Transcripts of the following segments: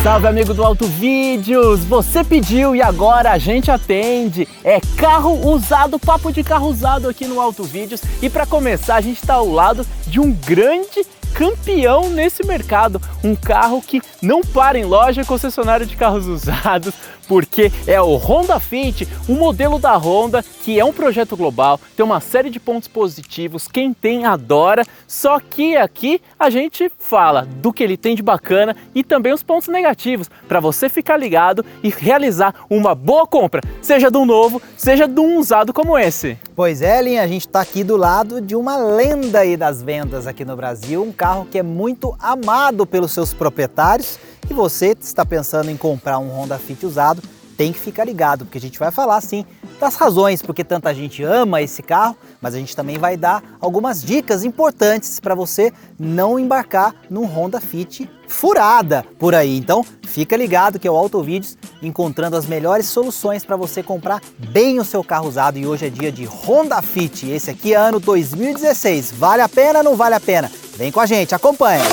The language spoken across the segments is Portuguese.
Salve, amigo do Auto Vídeos! Você pediu e agora a gente atende. É carro usado, papo de carro usado aqui no Auto Vídeos. E para começar, a gente está ao lado de um grande campeão nesse mercado. Um carro que não para em loja concessionária de carros usados, porque é o Honda Fit, um modelo da Honda que é um projeto global, tem uma série de pontos positivos, quem tem adora, só que aqui a gente fala do que ele tem de bacana e também os pontos negativos, para você ficar ligado e realizar uma boa compra, seja de um novo, seja de um usado como esse. Pois é, Linha, a gente está aqui do lado de uma lenda aí das vendas aqui no Brasil, um carro que é muito amado pelos seus proprietários. E você está pensando em comprar um Honda Fit usado, tem que ficar ligado, porque a gente vai falar sim das razões porque tanta gente ama esse carro, mas a gente também vai dar algumas dicas importantes para você não embarcar num Honda Fit furada por aí. Então fica ligado que é o Auto Vídeos encontrando as melhores soluções para você comprar bem o seu carro usado. E hoje é dia de Honda Fit, esse aqui é ano 2016. Vale a pena ou não vale a pena? Vem com a gente, acompanha!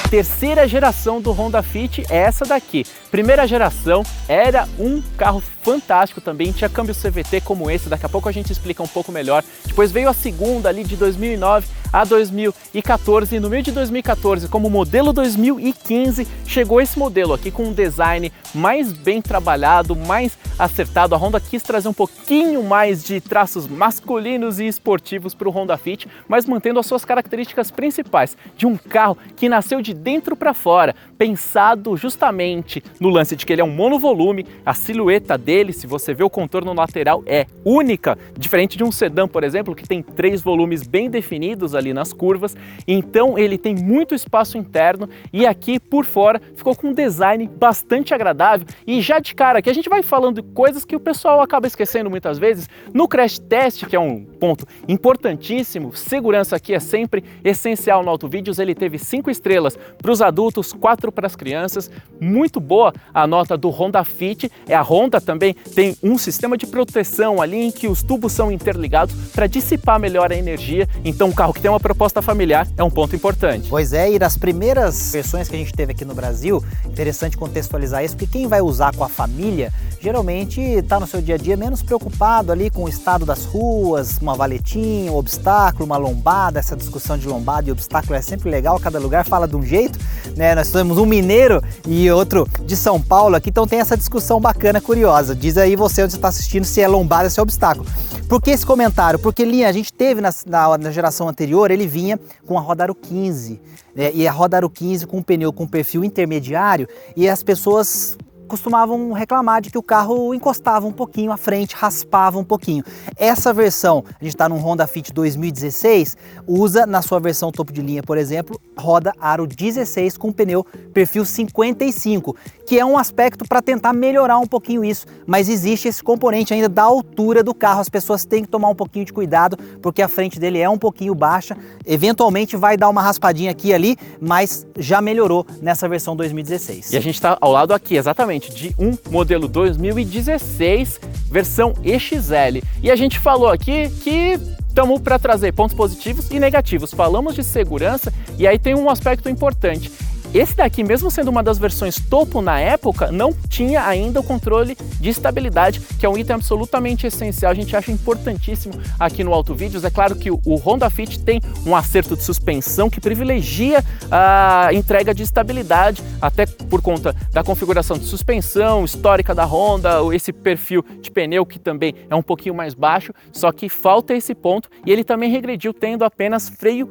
Terceira geração do Honda Fit é essa daqui. Primeira geração era um carro fantástico também, tinha câmbio CVT como esse, daqui a pouco a gente explica um pouco melhor. Depois veio a segunda ali de 2009 a 2014 e no meio de 2014, como modelo 2015, chegou esse modelo aqui com um design mais bem trabalhado, mais acertado. A Honda quis trazer um pouquinho mais de traços masculinos e esportivos para o Honda Fit, mas mantendo as suas características principais de um carro que nasceu de dentro para fora, pensado justamente no lance de que ele é um monovolume, a silhueta dele, se você vê o contorno lateral, é única, diferente de um sedã, por exemplo, que tem 3 volumes bem definidos ali nas curvas, então ele tem muito espaço interno e aqui por fora ficou com um design bastante agradável. E já de cara aqui a gente vai falando de coisas que o pessoal acaba esquecendo muitas vezes. No crash test, que é um ponto importantíssimo, segurança aqui é sempre essencial no Auto Vídeos, ele teve 5 estrelas para os adultos, 4 para as crianças, muito boa a nota do Honda Fit. A Honda também tem um sistema de proteção ali em que os tubos são interligados para dissipar melhor a energia, então um carro que tem uma proposta familiar é um ponto importante. Pois é, e das primeiras versões que a gente teve aqui no Brasil, interessante contextualizar isso, porque quem vai usar com a família geralmente está no seu dia a dia menos preocupado ali com o estado das ruas, uma valetinha, um obstáculo, uma lombada. Essa discussão de lombada e obstáculo é sempre legal, cada lugar fala de um jeito, né? Nós temos um mineiro e outro de São Paulo aqui, então tem essa discussão bacana, curiosa. Diz aí você onde você está assistindo se é lombada ou se é obstáculo. Por que esse comentário? Porque, Linha, a gente teve na geração anterior, ele vinha com a roda Aro 15, né? E a roda Aro 15 com um pneu com perfil intermediário, e as pessoas costumavam reclamar de que o carro encostava um pouquinho à frente, raspava um pouquinho. Essa versão, a gente está num Honda Fit 2016, usa na sua versão topo de linha, por exemplo, roda Aro 16 com pneu perfil 55, que é um aspecto para tentar melhorar um pouquinho isso, mas existe esse componente ainda da altura do carro, as pessoas têm que tomar um pouquinho de cuidado, porque a frente dele é um pouquinho baixa, eventualmente vai dar uma raspadinha aqui e ali, mas já melhorou nessa versão 2016. E a gente está ao lado aqui, exatamente, de um modelo 2016, versão EXL. E a gente falou aqui que estamos para trazer pontos positivos e negativos. Falamos de segurança e aí tem um aspecto importante. Esse daqui, mesmo sendo uma das versões topo na época, não tinha ainda o controle de estabilidade, que é um item absolutamente essencial, a gente acha importantíssimo aqui no Auto Vídeos. É claro que o Honda Fit tem um acerto de suspensão que privilegia a entrega de estabilidade, até por conta da configuração de suspensão histórica da Honda, esse perfil de pneu que também é um pouquinho mais baixo, só que falta esse ponto e ele também regrediu tendo apenas freio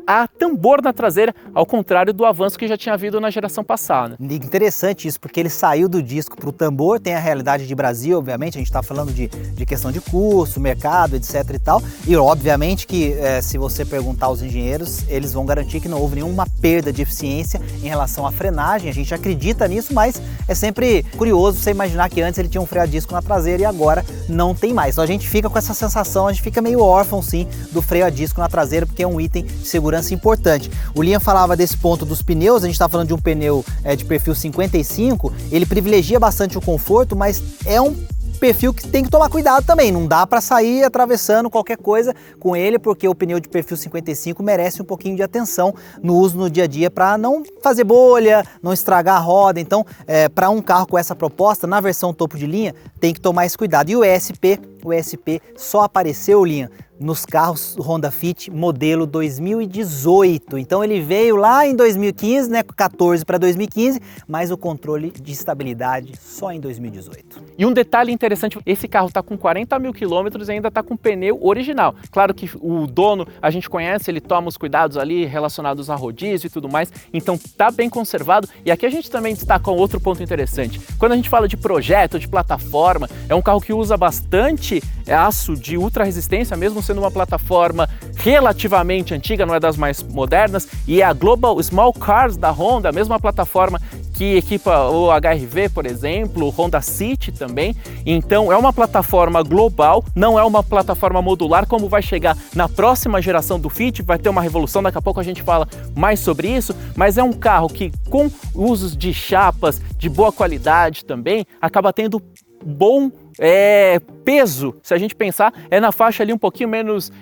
a tambor na traseira, ao contrário do avanço que já tinha havido na geração passada. Interessante isso, porque ele saiu do disco para o tambor, tem a realidade de Brasil, obviamente, a gente está falando de questão de custo, mercado, etc e tal, e obviamente que se você perguntar aos engenheiros, eles vão garantir que não houve nenhuma perda de eficiência em relação à frenagem, a gente acredita nisso, mas é sempre curioso você imaginar que antes ele tinha um freio a disco na traseira e agora não tem mais. Então a gente fica com essa sensação, a gente fica meio órfão sim do freio a disco na traseira, porque é um item de segurança importante. O Linha falava desse ponto dos pneus, a gente está falando de um pneu de perfil 55, ele privilegia bastante o conforto, mas é um perfil que tem que tomar cuidado também, não dá para sair atravessando qualquer coisa com ele, porque o pneu de perfil 55 merece um pouquinho de atenção no uso no dia a dia para não fazer bolha, não estragar a roda. Então, para um carro com essa proposta, na versão topo de linha, tem que tomar esse cuidado. E o ESP só apareceu, Linha, nos carros Honda Fit modelo 2018. Então ele veio lá em 2015, né, 14 para 2015, mas o controle de estabilidade só em 2018. E um detalhe interessante, esse carro está com 40 mil quilômetros e ainda está com pneu original. Claro que o dono a gente conhece, ele toma os cuidados ali relacionados a rodízio e tudo mais, então está bem conservado. E aqui a gente também destaca um outro ponto interessante. Quando a gente fala de projeto, de plataforma, é um carro que usa bastante aço de ultra resistência, mesmo sendo uma plataforma relativamente antiga, não é das mais modernas, e é a Global Small Cars da Honda, a mesma plataforma que equipa o HR-V, por exemplo, o Honda City também. Então é uma plataforma global, não é uma plataforma modular como vai chegar na próxima geração do Fit, vai ter uma revolução, daqui a pouco a gente fala mais sobre isso, mas é um carro que com usos de chapas de boa qualidade também, acaba tendo bom peso, se a gente pensar, é na faixa ali um pouquinho menos,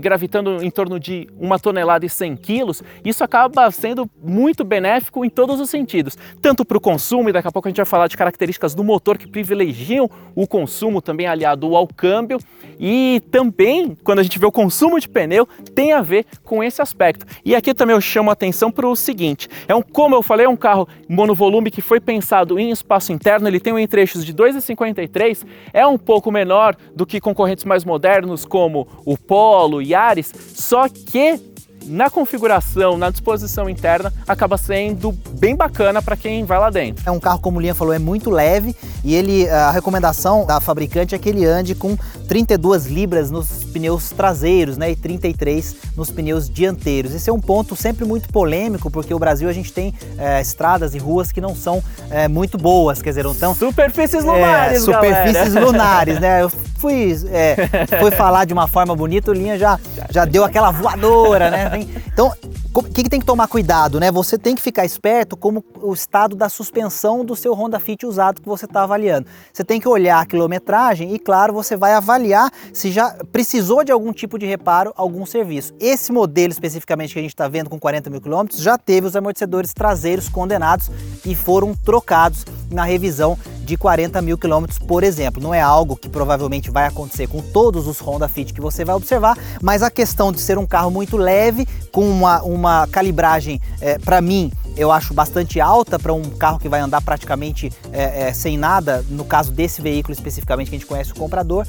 gravitando em torno de 1 tonelada e 100 quilos, isso acaba sendo muito benéfico em todos os sentidos, tanto para o consumo, e daqui a pouco a gente vai falar de características do motor que privilegiam o consumo também aliado ao câmbio, e também, quando a gente vê o consumo de pneu, tem a ver com esse aspecto. E aqui também eu chamo a atenção para o seguinte, como eu falei, é um carro monovolume que foi pensado em espaço interno, ele tem um entre-eixos de 2,53, é um pouco menor do que concorrentes mais modernos como o Polo, Yaris, só que na configuração, na disposição interna, acaba sendo bem bacana para quem vai lá dentro. É um carro, como o Linha falou, é muito leve e a recomendação da fabricante é que ele ande com 32 libras nos pneus traseiros, né, e 33 nos pneus dianteiros. Esse é um ponto sempre muito polêmico, porque o Brasil a gente tem estradas e ruas que não são muito boas, quer dizer, então... Superfícies lunares, superfícies lunares, né? Eu fui falar de uma forma bonita, o Linha já deu aquela voadora, né? Então, o que tem que tomar cuidado, né? Você tem que ficar esperto como o estado da suspensão do seu Honda Fit usado que você está avaliando. Você tem que olhar a quilometragem e, claro, você vai avaliar se já precisou de algum tipo de reparo, algum serviço. Esse modelo especificamente que a gente está vendo com 40 mil quilômetros já teve os amortecedores traseiros condenados e foram trocados na revisão de 40 mil quilômetros, por exemplo. Não é algo que provavelmente vai acontecer com todos os Honda Fit que você vai observar, mas a questão de ser um carro muito leve, com uma calibragem, para mim, eu acho bastante alta para um carro que vai andar praticamente sem nada, no caso desse veículo especificamente que a gente conhece o comprador,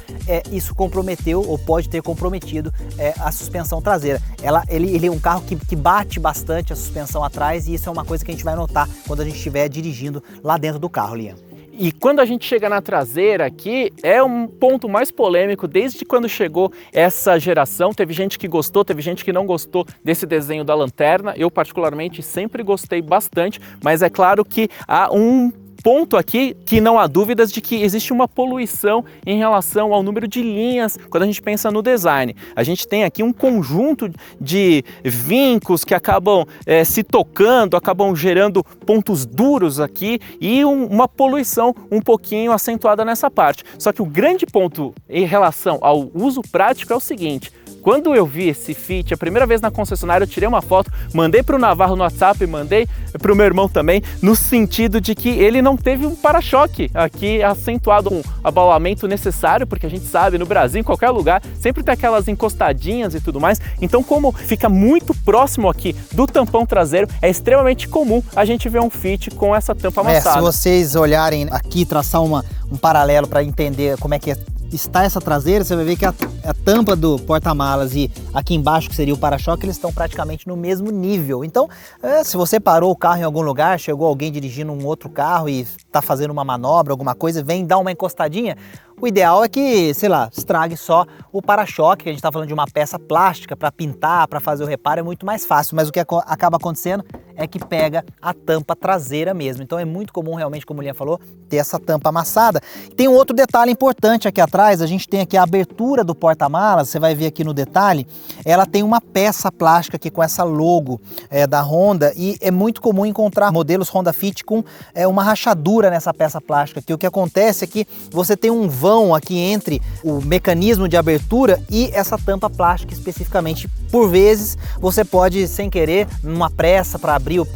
isso comprometeu ou pode ter comprometido a suspensão traseira. Ele é um carro que bate bastante a suspensão atrás e isso é uma coisa que a gente vai notar quando a gente estiver dirigindo lá dentro do carro, Liam. E quando a gente chega na traseira aqui, é um ponto mais polêmico desde quando chegou essa geração. Teve gente que gostou, teve gente que não gostou desse desenho da lanterna. Eu particularmente sempre gostei bastante, mas é claro que há um ponto aqui que não há dúvidas de que existe uma poluição em relação ao número de linhas quando a gente pensa no design. A gente tem aqui um conjunto de vincos que acabam se tocando, acabam gerando pontos duros aqui e uma poluição um pouquinho acentuada nessa parte. Só que o grande ponto em relação ao uso prático é o seguinte: quando eu vi esse Fit a primeira vez na concessionária, eu tirei uma foto, mandei para o Navarro no WhatsApp, mandei para o meu irmão também, no sentido de que ele não teve um para-choque aqui acentuado, um abaulamento necessário, porque a gente sabe, no Brasil, em qualquer lugar, sempre tem aquelas encostadinhas e tudo mais. Então, como fica muito próximo aqui do tampão traseiro, é extremamente comum a gente ver um Fit com essa tampa amassada. Se vocês olharem aqui, traçar um paralelo para entender como é que está essa traseira, você vai ver que a tampa do porta-malas e aqui embaixo, que seria o para-choque, eles estão praticamente no mesmo nível. Então, se você parou o carro em algum lugar, chegou alguém dirigindo um outro carro e está fazendo uma manobra, alguma coisa, vem dar uma encostadinha, o ideal é que, sei lá, estrague só o para-choque, que a gente está falando de uma peça plástica para pintar, para fazer o reparo, é muito mais fácil, mas o que acaba acontecendo é que pega a tampa traseira mesmo. Então é muito comum realmente, como o Linha falou, ter essa tampa amassada. Tem um outro detalhe importante aqui atrás, a gente tem aqui a abertura do porta-malas, você vai ver aqui no detalhe, ela tem uma peça plástica aqui com essa logo da Honda e é muito comum encontrar modelos Honda Fit com uma rachadura nessa peça plástica aqui. O que acontece é que você tem um vão vão aqui entre o mecanismo de abertura e essa tampa plástica especificamente. Por vezes você pode, sem querer, numa pressa para abrir ou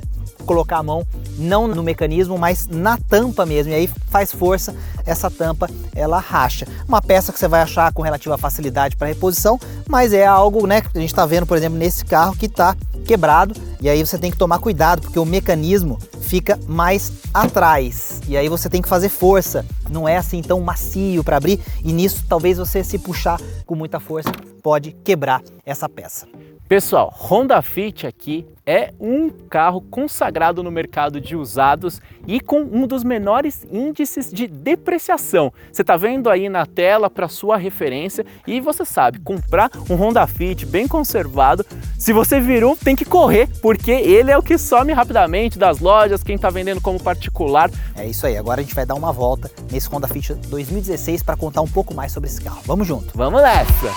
colocar a mão, não no mecanismo, mas na tampa mesmo, e aí faz força, essa tampa ela racha. Uma peça que você vai achar com relativa facilidade para reposição, mas é algo, né, que a gente está vendo, por exemplo, nesse carro que está quebrado, e aí você tem que tomar cuidado, porque o mecanismo fica mais atrás, e aí você tem que fazer força, não é assim tão macio para abrir, e nisso talvez você, se puxar com muita força, pode quebrar essa peça. Pessoal, Honda Fit aqui é um carro consagrado no mercado de usados e com um dos menores índices de depreciação. Você está vendo aí na tela para sua referência, e você sabe, comprar um Honda Fit bem conservado, se você virou, tem que correr, porque ele é o que some rapidamente das lojas, quem está vendendo como particular. É isso aí, agora a gente vai dar uma volta nesse Honda Fit 2016 para contar um pouco mais sobre esse carro. Vamos junto! Vamos nessa!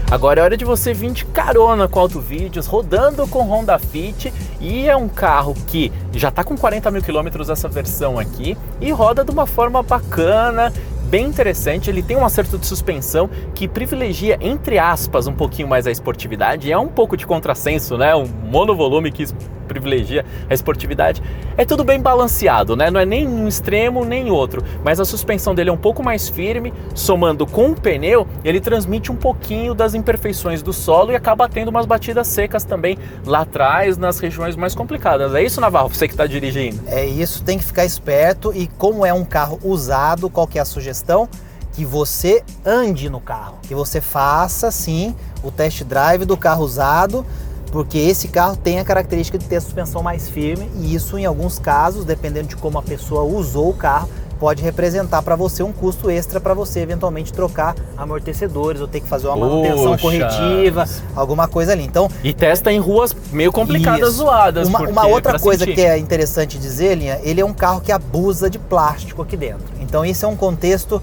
Agora é hora de você vir de carona com Autovídeos, rodando com Honda Fit, e é um carro que já está com 40 mil quilômetros essa versão aqui e roda de uma forma bacana, bem interessante. Ele tem um acerto de suspensão que privilegia, entre aspas, um pouquinho mais a esportividade, é um pouco de contrassenso, né? Um monovolume que privilegia a esportividade. É tudo bem balanceado, né? Não é nem um extremo nem outro, mas a suspensão dele é um pouco mais firme, somando com o pneu, ele transmite um pouquinho das imperfeições do solo e acaba tendo umas batidas secas também lá atrás, nas regiões mais complicadas. É isso, Navarro, você que está dirigindo? É isso, tem que ficar esperto, e como é um carro usado, qual que é a sugestão? Que você ande no carro, que você faça sim o test drive do carro usado, porque esse carro tem a característica de ter a suspensão mais firme, e isso em alguns casos, dependendo de como a pessoa usou o carro, pode representar para você um custo extra para você eventualmente trocar amortecedores ou ter que fazer uma manutenção corretiva, alguma coisa ali. Então, e testa em ruas meio complicadas, zoadas. Uma outra coisa que é interessante dizer, Linha, ele é um carro que abusa de plástico aqui dentro. Então isso é um contexto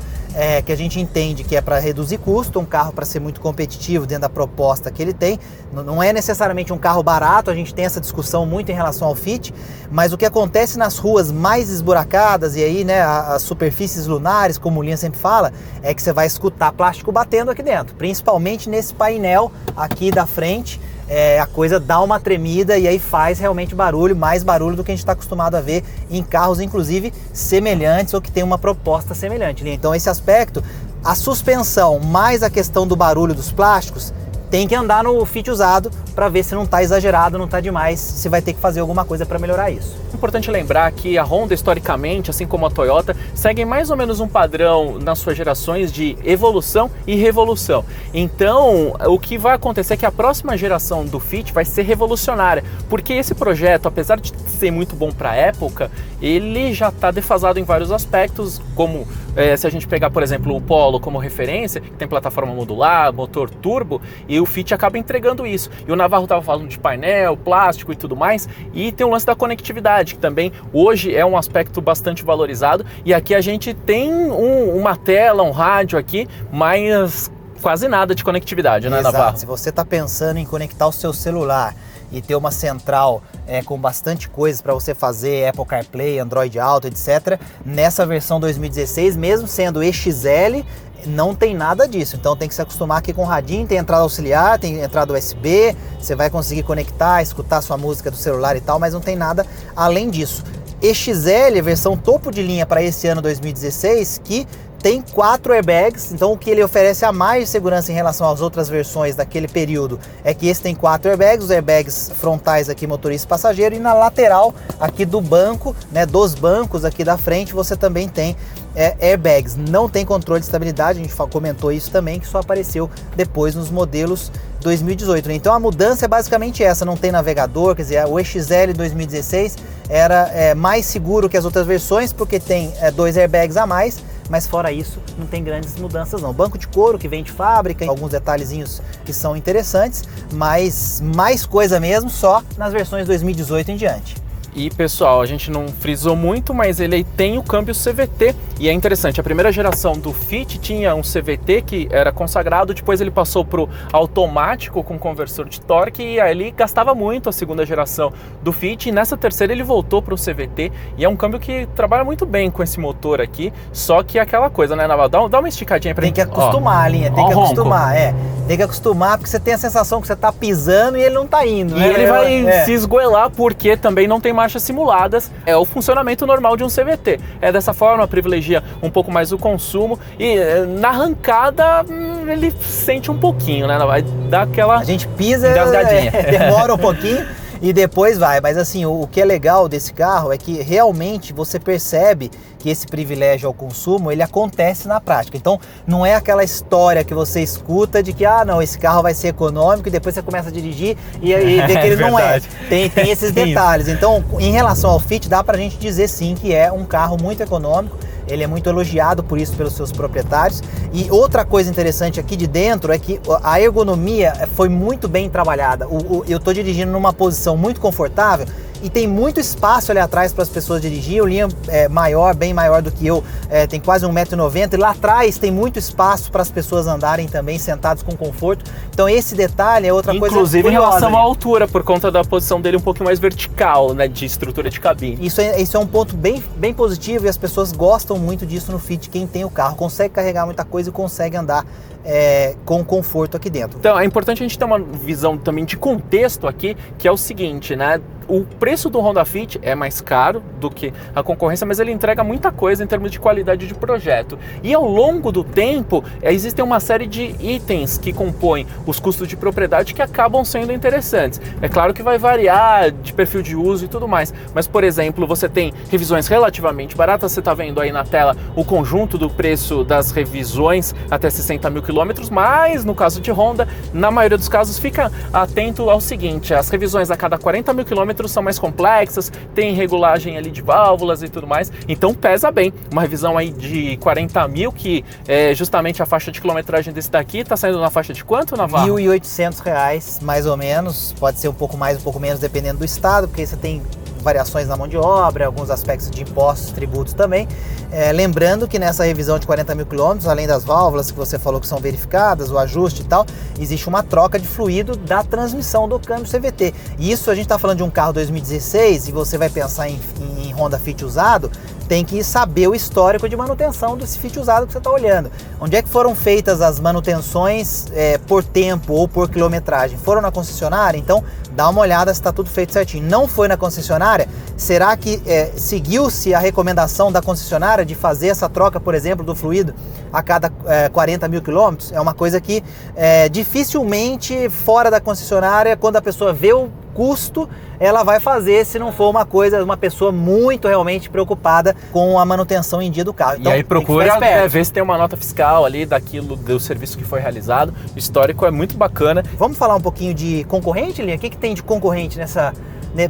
que a gente entende que é para reduzir custo, um carro para ser muito competitivo dentro da proposta que ele tem. Não é necessariamente um carro barato, a gente tem essa discussão muito em relação ao Fit, mas o que acontece nas ruas mais esburacadas, e aí, né, as superfícies lunares, como o Linha sempre fala, é que você vai escutar plástico batendo aqui dentro, principalmente nesse painel aqui da frente. A coisa dá uma tremida e aí faz realmente barulho, mais barulho do que a gente está acostumado a ver em carros, inclusive semelhantes ou que tem uma proposta semelhante, né? Então esse aspecto, a suspensão mais a questão do barulho dos plásticos, tem que andar no Fit usado para ver se não está exagerado, não está demais, se vai ter que fazer alguma coisa para melhorar isso. Importante lembrar que a Honda, historicamente, assim como a Toyota, seguem mais ou menos um padrão nas suas gerações de evolução e revolução. Então, o que vai acontecer é que a próxima geração do Fit vai ser revolucionária, porque esse projeto, apesar de ser muito bom para a época, ele já está defasado em vários aspectos, como se a gente pegar, por exemplo, o Polo como referência, que tem plataforma modular, motor turbo, e o Fit acaba entregando isso. E o Navarro estava falando de painel, plástico e tudo mais, e tem o lance da conectividade, que também hoje é um aspecto bastante valorizado, e aqui a gente tem uma tela, um rádio aqui, mas quase nada de conectividade, né, Exato. Navarro? Se você está pensando em conectar o seu celular e ter uma central com bastante coisas para você fazer, Apple CarPlay, Android Auto, etc., nessa versão 2016, mesmo sendo EXL, não tem nada disso. Então tem que se acostumar aqui com o radinho, tem entrada auxiliar, tem entrada USB, você vai conseguir conectar, escutar sua música do celular e tal, mas não tem nada além disso. EXL, versão topo de linha para esse ano 2016, que tem 4 airbags, então o que ele oferece a mais de segurança em relação às outras versões daquele período é que esse tem 4 airbags, os airbags frontais aqui, motorista e passageiro, e na lateral aqui do banco, né, dos bancos aqui da frente, você também tem airbags. Não tem controle de estabilidade, a gente comentou isso também, que só apareceu depois nos modelos 2018, né? Então a mudança é basicamente essa, não tem navegador, quer dizer, o EXL 2016 era mais seguro que as outras versões, porque tem 2 airbags a mais, mas fora isso, não tem grandes mudanças não. Banco de couro que vem de fábrica, alguns detalhezinhos que são interessantes, mas mais coisa mesmo só nas versões 2018 em diante. E pessoal, a gente não frisou muito, mas ele tem o câmbio CVT e é interessante, a primeira geração do Fit tinha um CVT que era consagrado, depois ele passou para o automático com conversor de torque e aí ele gastava muito a segunda geração do Fit e nessa terceira ele voltou para o CVT e é um câmbio que trabalha muito bem com esse motor aqui, só que aquela coisa, né, Naval? Dá uma esticadinha pra gente. Tem que acostumar a linha, tem que acostumar, tem que acostumar porque você tem a sensação que você tá pisando e ele não tá indo, né? E ele vai se esgoelar porque também não tem marchas simuladas, é o funcionamento normal de um CVT. É dessa forma, privilegia um pouco mais o consumo e na arrancada ele sente um pouquinho, né? Vai dar aquela a gente pisa, engasgadinha. Demora um pouquinho e depois vai. Mas assim, o que é legal desse carro é que realmente você percebe que esse privilégio ao consumo, ele acontece na prática. Então, não é aquela história que você escuta de que, não, esse carro vai ser econômico e depois você começa a dirigir e vê que ele não é. Tem esses detalhes. Então, em relação ao Fit, dá pra gente dizer sim que é um carro muito econômico. Ele é muito elogiado por isso pelos seus proprietários. E outra coisa interessante aqui de dentro é que a ergonomia foi muito bem trabalhada. Eu estou dirigindo numa posição muito confortável e tem muito espaço ali atrás para as pessoas dirigir. O Liam é maior, bem maior do que eu, tem quase 1,90 m. E lá atrás tem muito espaço para as pessoas andarem também sentados com conforto. Então esse detalhe é outra coisa curiosa. Inclusive em relação à altura, por conta da posição dele um pouquinho mais vertical, né, de estrutura de cabine. Isso é um ponto bem positivo e as pessoas gostam muito disso no Fit. Quem tem o carro consegue carregar muita coisa e consegue andar com conforto aqui dentro. Então é importante a gente ter uma visão também de contexto aqui, que é o seguinte, né? O preço do Honda Fit é mais caro do que a concorrência, mas ele entrega muita coisa em termos de qualidade de projeto. E ao longo do tempo, existem uma série de itens que compõem os custos de propriedade que acabam sendo interessantes. É claro que vai variar de perfil de uso e tudo mais, mas, por exemplo, você tem revisões relativamente baratas, você está vendo aí na tela o conjunto do preço das revisões até 60 mil quilômetros, mas no caso de Honda, na maioria dos casos, fica atento ao seguinte, as revisões a cada 40 mil quilômetros são mais complexas, tem regulagem ali de válvulas e tudo mais, então pesa bem. Uma revisão aí de 40 mil, que é justamente a faixa de quilometragem desse daqui, tá saindo na faixa de quanto, Navarro? R$ 1.800, mais ou menos, pode ser um pouco mais, um pouco menos, dependendo do estado, porque você tem variações na mão de obra, alguns aspectos de impostos, tributos também. Lembrando que nessa revisão de 40 mil quilômetros, além das válvulas que você falou que são verificadas, o ajuste e tal, existe uma troca de fluido da transmissão do câmbio CVT. E isso a gente está falando de um carro 2016 e você vai pensar em Honda Fit usado, tem que saber o histórico de manutenção desse Fit usado que você está olhando. Onde é que foram feitas as manutenções por tempo ou por quilometragem? Foram na concessionária? Então dá uma olhada se está tudo feito certinho. Não foi na concessionária? Será que seguiu-se a recomendação da concessionária de fazer essa troca, por exemplo, do fluido a cada 40 mil quilômetros? É uma coisa que dificilmente fora da concessionária, quando a pessoa vê o custo, ela vai fazer se não for uma pessoa muito realmente preocupada com a manutenção em dia do carro. Então, e aí procura ver se tem uma nota fiscal ali daquilo, do serviço que foi realizado. O histórico é muito bacana. Vamos falar um pouquinho de concorrente, Linha? O que tem de concorrente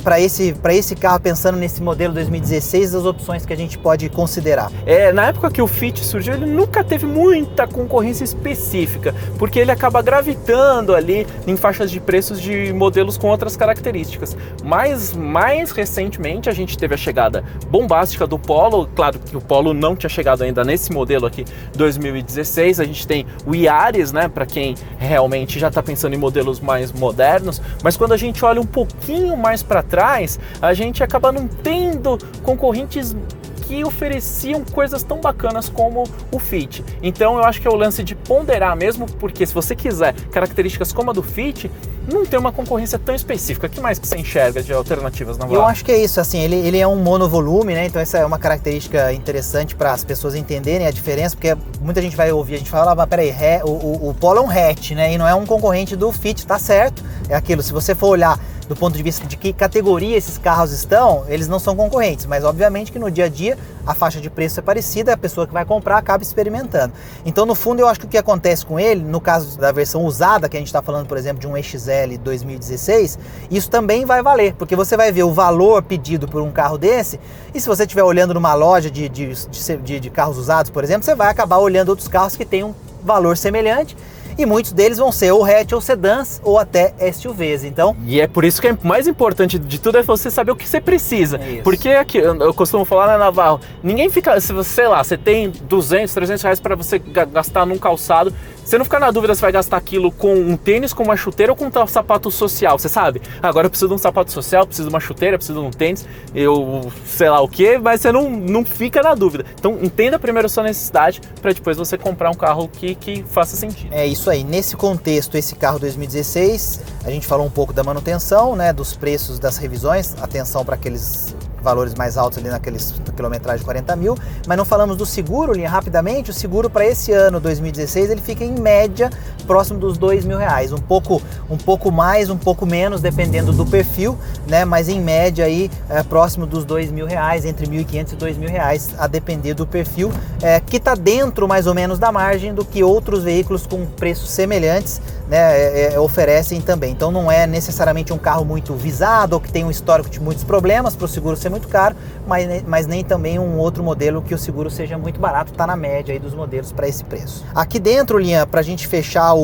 para esse carro, pensando nesse modelo 2016, as opções que a gente pode considerar? Na época que o Fit surgiu, ele nunca teve muita concorrência específica, porque ele acaba gravitando ali em faixas de preços de modelos com outras características. Mas mais recentemente a gente teve a chegada bombástica do Polo. Claro que o Polo não tinha chegado ainda nesse modelo aqui 2016. A gente tem o Yaris, né, para quem realmente já está pensando em modelos mais modernos, mas quando a gente olha um pouquinho mais para trás, a gente acaba não tendo concorrentes que ofereciam coisas tão bacanas como o Fit. Então eu acho que é o lance de ponderar mesmo, porque se você quiser características como a do Fit, não tem uma concorrência tão específica. O que mais que você enxerga de alternativas na Eu acho que é isso, assim, ele é um monovolume, né? Então essa é uma característica interessante para as pessoas entenderem a diferença, porque muita gente vai ouvir, a gente fala, mas peraí, o Polo é um hatch, né? E não é um concorrente do Fit, tá certo? É aquilo, se você for olhar do ponto de vista de que categoria esses carros estão, eles não são concorrentes, mas obviamente que no dia a dia a faixa de preço é parecida, a pessoa que vai comprar acaba experimentando. Então, no fundo, eu acho que o que acontece com ele, no caso da versão usada, que a gente está falando, por exemplo, de um EXL 2016, isso também vai valer, porque você vai ver o valor pedido por um carro desse, e se você estiver olhando numa loja de carros usados, por exemplo, você vai acabar olhando outros carros que têm um valor semelhante, e muitos deles vão ser ou hatch ou sedãs ou até SUVs. Então, e é por isso que é mais importante de tudo é você saber o que você precisa. Porque aqui, eu costumo falar, né, Navarro, ninguém fica, se você, sei lá, você tem 200, 300 reais para você gastar num calçado, você não fica na dúvida se vai gastar aquilo com um tênis, com uma chuteira ou com um sapato social, você sabe? Agora eu preciso de um sapato social, preciso de uma chuteira, preciso de um tênis, eu sei lá o que, mas você não fica na dúvida. Então entenda primeiro a sua necessidade para depois você comprar um carro que faça sentido. É isso aí. Nesse contexto, esse carro 2016, a gente falou um pouco da manutenção, né, dos preços das revisões, atenção para aqueles valores mais altos ali naqueles quilometragem de 40 mil, mas não falamos do seguro, Linha, rapidamente. O seguro para esse ano 2016 ele fica em média próximo dos R$2.000, um pouco mais, um pouco menos, dependendo do perfil, né? Mas em média aí próximo dos R$2.000, entre R$1.500 e R$2.000, a depender do perfil, que está dentro mais ou menos da margem do que outros veículos com preços semelhantes, né, oferecem também. Então não é necessariamente um carro muito visado ou que tem um histórico de muitos problemas para o seguro ser muito caro, mas nem também um outro modelo que o seguro seja muito barato, está na média aí dos modelos para esse preço. Aqui dentro, Linha, para a gente fechar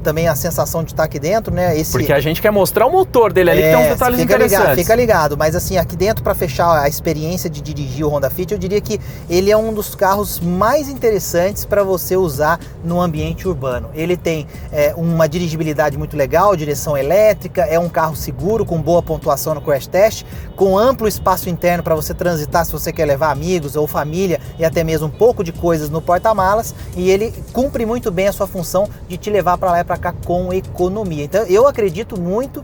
também a sensação de estar aqui dentro, né? Porque a gente quer mostrar o motor dele ali, que tem um detalhes interessantes. Fica ligado, mas assim, aqui dentro, para fechar a experiência de dirigir o Honda Fit, eu diria que ele é um dos carros mais interessantes para você usar no ambiente urbano. Ele tem uma dirigibilidade muito legal, direção elétrica, é um carro seguro, com boa pontuação no crash test, com amplo espaço interno para você transitar se você quer levar amigos ou família e até mesmo um pouco de coisas no porta-malas, e ele cumpre muito bem a sua função de te levar para lá e para cá com economia. Então eu acredito muito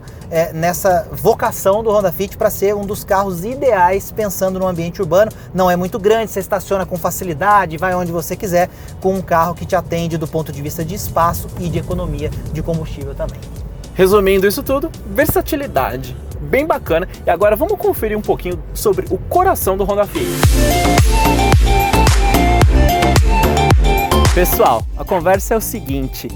nessa vocação do Honda Fit para ser um dos carros ideais pensando no ambiente urbano. Não é muito grande, você estaciona com facilidade, vai onde você quiser, com um carro que te atende do ponto de vista de espaço e de economia de combustível também. Resumindo isso tudo, versatilidade, bem bacana. E agora vamos conferir um pouquinho sobre o coração do Honda Fit. Pessoal, a conversa é o seguinte: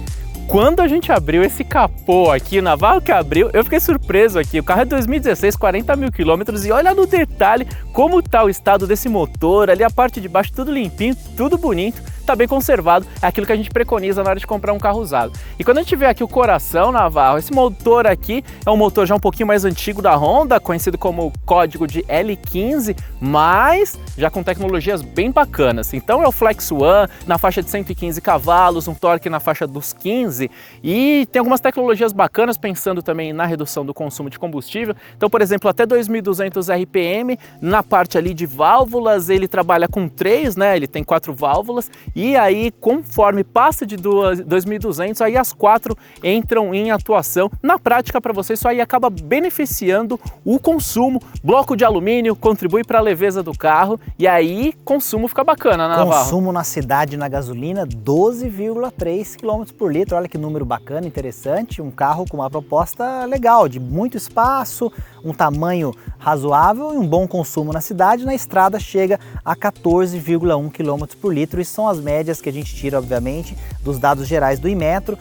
quando a gente abriu esse capô aqui, o Navarro que abriu, eu fiquei surpreso aqui. O carro é 2016, 40 mil quilômetros, e olha no detalhe como tá o estado desse motor, ali a parte de baixo tudo limpinho, tudo bonito, tá bem conservado, é aquilo que a gente preconiza na hora de comprar um carro usado. E quando a gente vê aqui o coração, Navarro, esse motor aqui é um motor já um pouquinho mais antigo da Honda, conhecido como código de L15, mas já com tecnologias bem bacanas. Então é o Flex One na faixa de 115 cavalos, um torque na faixa dos 15, e tem algumas tecnologias bacanas pensando também na redução do consumo de combustível. Então, por exemplo, até 2.200 RPM, na parte ali de válvulas ele trabalha com 3, né? Ele tem 4 válvulas, e aí conforme passa de 2.200, aí as 4 entram em atuação. Na prática, para você, isso aí acaba beneficiando o consumo. Bloco de alumínio contribui para a leveza do carro, e aí consumo fica bacana, né, Navarro? Consumo na cidade na gasolina, 12,3 km por litro. Olha que número bacana, interessante. Um carro com uma proposta legal, de muito espaço, um tamanho razoável e um bom consumo na cidade. Na estrada chega a 14,1 km por litro. Isso são as médias que a gente tira, obviamente, dos dados gerais do Inmetro.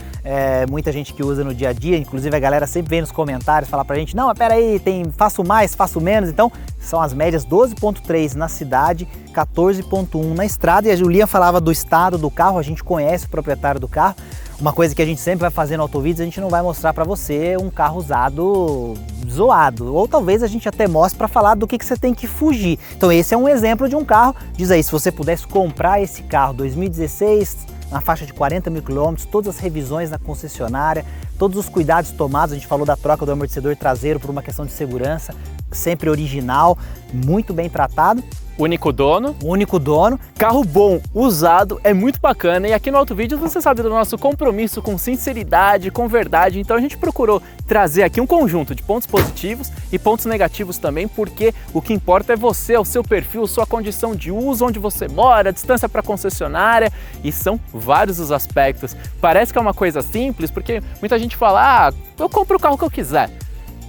Muita gente que usa no dia a dia, inclusive a galera sempre vem nos comentários falar pra gente: não, mas peraí, faço mais, faço menos. Então são as médias 12,3 na cidade, 14,1 na estrada. E a Julia falava do estado do carro, a gente conhece o proprietário do carro. Uma coisa que a gente sempre vai fazer no Autovídeos, a gente não vai mostrar para você um carro usado zoado, ou talvez a gente até mostre para falar do que você tem que fugir. Então esse é um exemplo de um carro. Diz aí, se você pudesse comprar esse carro 2016, na faixa de 40 mil quilômetros, todas as revisões na concessionária, todos os cuidados tomados, a gente falou da troca do amortecedor traseiro por uma questão de segurança, sempre original, muito bem tratado. Único dono. Único dono. Carro bom, usado, é muito bacana. E aqui no Autovídeos você sabe do nosso compromisso com sinceridade, com verdade. Então a gente procurou trazer aqui um conjunto de pontos positivos e pontos negativos também, porque o que importa é você, o seu perfil, sua condição de uso, onde você mora, a distância para a concessionária, e são vários os aspectos. Parece que é uma coisa simples, porque muita gente fala: ah, eu compro o carro que eu quiser.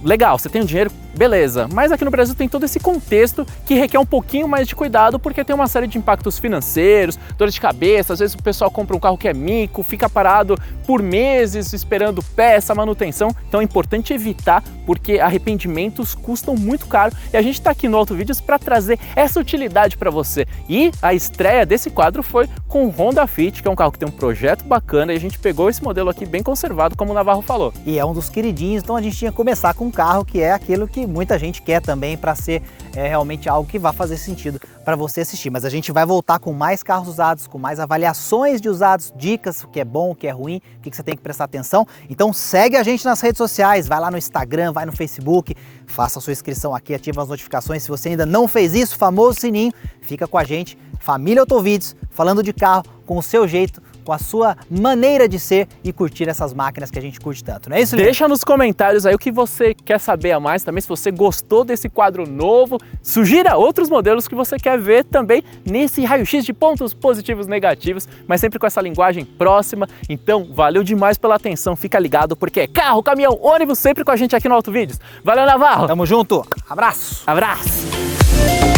Legal, você tem o dinheiro, Beleza, mas aqui no Brasil tem todo esse contexto que requer um pouquinho mais de cuidado porque tem uma série de impactos financeiros, dor de cabeça, às vezes o pessoal compra um carro que é mico, fica parado por meses esperando peça, manutenção, então é importante evitar porque arrependimentos custam muito caro e a gente está aqui no Autovídeos para trazer essa utilidade para você. E a estreia desse quadro foi com o Honda Fit, que é um carro que tem um projeto bacana e a gente pegou esse modelo aqui bem conservado, como o Navarro falou. E é um dos queridinhos, então a gente tinha que começar com um carro que é aquilo que muita gente quer também para ser realmente algo que vai fazer sentido para você assistir. Mas a gente vai voltar com mais carros usados, com mais avaliações de usados, dicas, o que é bom, o que é ruim, o que você tem que prestar atenção. Então segue a gente nas redes sociais, vai lá no Instagram, vai no Facebook, faça a sua inscrição aqui, ativa as notificações. Se você ainda não fez isso, famoso sininho, fica com a gente, Família Autovídeos, falando de carro com o seu jeito, com a sua maneira de ser e curtir essas máquinas que a gente curte tanto, não é isso, Lino? Deixa nos comentários aí o que você quer saber a mais, também se você gostou desse quadro novo, sugira outros modelos que você quer ver também nesse raio-x de pontos positivos e negativos, mas sempre com essa linguagem próxima. Então, valeu demais pela atenção, fica ligado porque é carro, caminhão, ônibus sempre com a gente aqui no Autovídeos. Valeu, Navarro! Tamo junto, abraço! Abraço!